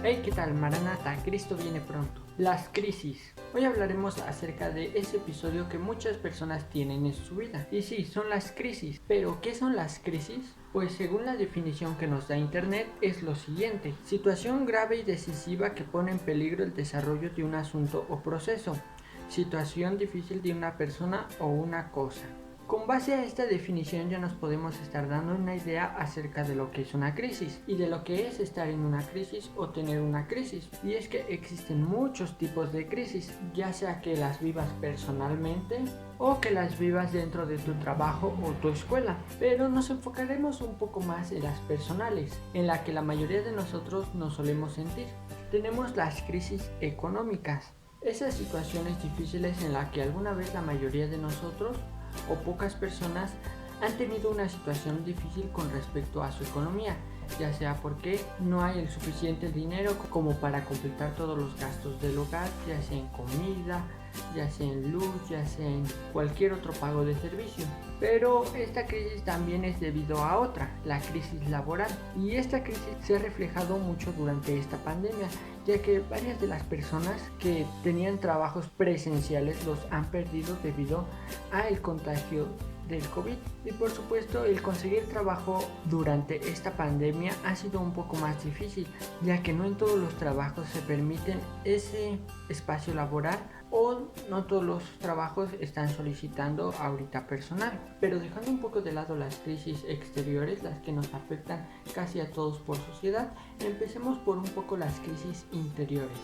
Hey, ¿qué tal, Maranata? Cristo viene pronto. Las crisis. Hoy hablaremos acerca de ese episodio que muchas personas tienen en su vida. Y sí, son las crisis. ¿Pero qué son las crisis? Pues según la definición que nos da Internet es lo siguiente: situación grave y decisiva que pone en peligro el desarrollo de un asunto o proceso. Situación difícil de una persona o una cosa. Con base a esta definición ya nos podemos estar dando una idea acerca de lo que es una crisis y de lo que es estar en una crisis o tener una crisis. Y es que existen muchos tipos de crisis, ya sea que las vivas personalmente o que las vivas dentro de tu trabajo o tu escuela. Pero nos enfocaremos un poco más en las personales, en la que la mayoría de nosotros nos solemos sentir. Tenemos las crisis económicas, esas situaciones difíciles en las que alguna vez la mayoría de nosotros o pocas personas han tenido una situación difícil con respecto a su economía, ya sea porque no hay el suficiente dinero como para completar todos los gastos del hogar, ya sea en comida, ya sea en luz, ya sea en cualquier otro pago de servicio. Pero esta crisis también es debido a otra, la crisis laboral, y esta crisis se ha reflejado mucho durante esta pandemia, ya que varias de las personas que tenían trabajos presenciales los han perdido debido al contagio del COVID. Y por supuesto, el conseguir trabajo durante esta pandemia ha sido un poco más difícil, ya que no en todos los trabajos se permiten ese espacio laboral o no todos los trabajos están solicitando ahorita personal. Pero dejando un poco de lado las crisis exteriores, las que nos afectan casi a todos por sociedad, empecemos por un poco las crisis interiores,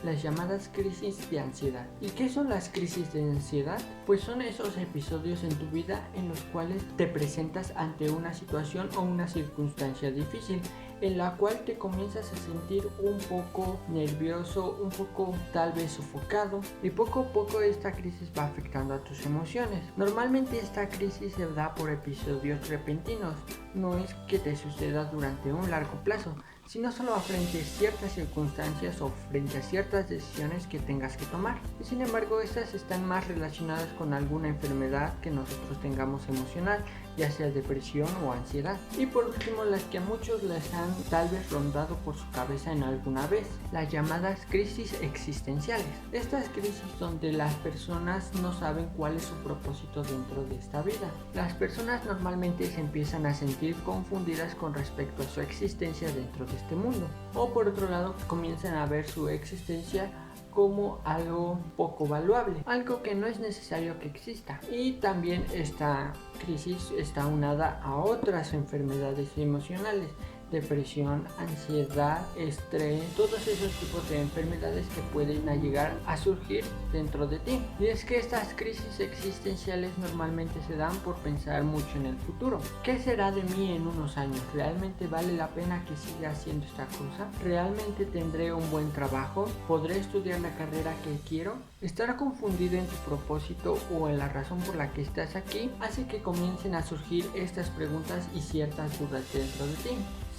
las llamadas crisis de ansiedad. ¿Y qué son las crisis de ansiedad? Pues son esos episodios en tu vida en los cuales te presentas ante una situación o una circunstancia difícil, en la cual te comienzas a sentir un poco nervioso, un poco tal vez sofocado, y poco a poco esta crisis va afectando a tus emociones. Normalmente esta crisis se da por episodios repentinos, no es que te suceda durante un largo plazo, sino solo frente a ciertas circunstancias o frente a ciertas decisiones que tengas que tomar. Y sin embargo, estas están más relacionadas con alguna enfermedad que nosotros tengamos emocional, ya sea depresión o ansiedad. Y por último, las que a muchos les han tal vez rondado por su cabeza en alguna vez, las llamadas crisis existenciales. Estas crisis donde las personas no saben cuál es su propósito dentro de esta vida. Las personas normalmente se empiezan a sentir confundidas con respecto a su existencia dentro de este mundo, o por otro lado comienzan a ver su existencia como algo poco valuable, algo que no es necesario que exista. Y también esta crisis está unada a otras enfermedades emocionales: depresión, ansiedad, estrés, todos esos tipos de enfermedades que pueden llegar a surgir dentro de ti. Y es que estas crisis existenciales normalmente se dan por pensar mucho en el futuro. ¿Qué será de mí en unos años? ¿Realmente vale la pena que siga haciendo esta cosa? ¿Realmente tendré un buen trabajo? ¿Podré estudiar la carrera que quiero? Estar confundido en tu propósito o en la razón por la que estás aquí hace que comiencen a surgir estas preguntas y ciertas dudas dentro de ti.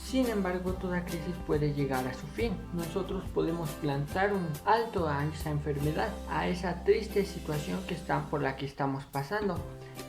Sin embargo, toda crisis puede llegar a su fin. Nosotros podemos plantar un alto a esa enfermedad, a esa triste situación por la que estamos pasando,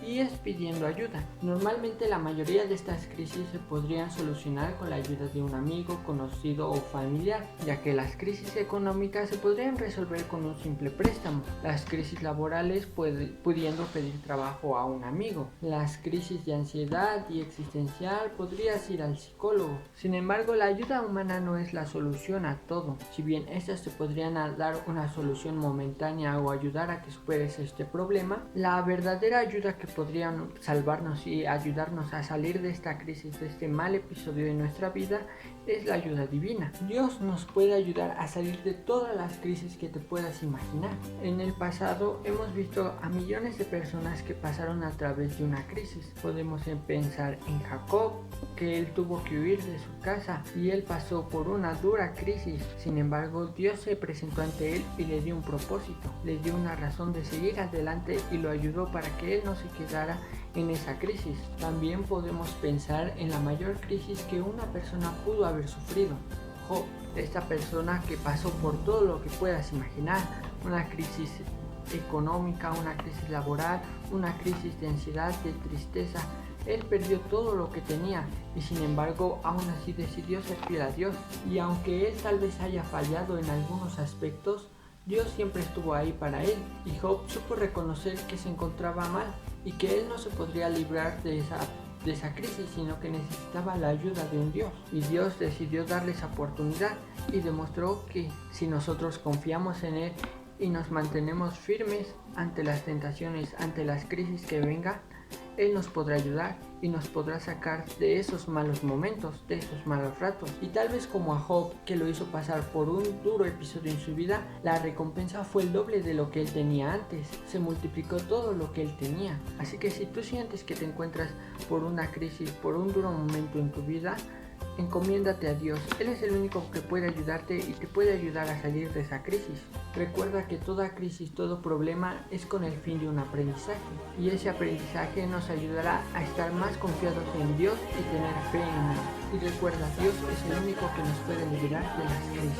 y es pidiendo ayuda. Normalmente la mayoría de estas crisis se podrían solucionar con la ayuda de un amigo, conocido o familiar, ya que las crisis económicas se podrían resolver con un simple préstamo, las crisis laborales pudiendo pedir trabajo a un amigo, las crisis de ansiedad y existencial podrías ir al psicólogo. Sin embargo, la ayuda humana no es la solución a todo. Si bien estas te podrían dar una solución momentánea o ayudar a que superes este problema, la verdadera ayuda que podrían salvarnos y ayudarnos a salir de esta crisis, de este mal episodio de nuestra vida, es la ayuda divina. Dios nos puede ayudar a salir de todas las crisis que te puedas imaginar. En el pasado hemos visto a millones de personas que pasaron a través de una crisis. Podemos pensar en Jacob, que él tuvo que huir de su casa y él pasó por una dura crisis. Sin embargo, Dios se presentó ante él y le dio un propósito, le dio una razón de seguir adelante y lo ayudó para que él no se quedara en esa crisis. También podemos pensar en la mayor crisis que una persona pudo haber sufrido: Job, esta persona que pasó por todo lo que puedas imaginar, una crisis económica, una crisis laboral, una crisis de ansiedad, de tristeza, Él perdió todo lo que tenía y sin embargo aún así decidió ser fiel a Dios. Y aunque él tal vez haya fallado en algunos aspectos, Dios siempre estuvo ahí para él. Y Job supo reconocer que se encontraba mal y que él no se podría librar de esa crisis, sino que necesitaba la ayuda de un Dios. Y Dios decidió darle esa oportunidad y demostró que si nosotros confiamos en Él y nos mantenemos firmes ante las tentaciones, ante las crisis que vengan, Él nos podrá ayudar y nos podrá sacar de esos malos momentos, de esos malos ratos. Y tal vez como a Job, que lo hizo pasar por un duro episodio en su vida, la recompensa fue el doble de lo que él tenía antes. Se multiplicó todo lo que él tenía. Así que si tú sientes que te encuentras por una crisis, por un duro momento en tu vida, encomiéndate a Dios. Él es el único que puede ayudarte y te puede ayudar a salir de esa crisis. Recuerda que toda crisis, todo problema es con el fin de un aprendizaje. Y ese aprendizaje nos ayudará a estar más confiados en Dios y tener fe en Él. Y recuerda, Dios es el único que nos puede liberar de las crisis.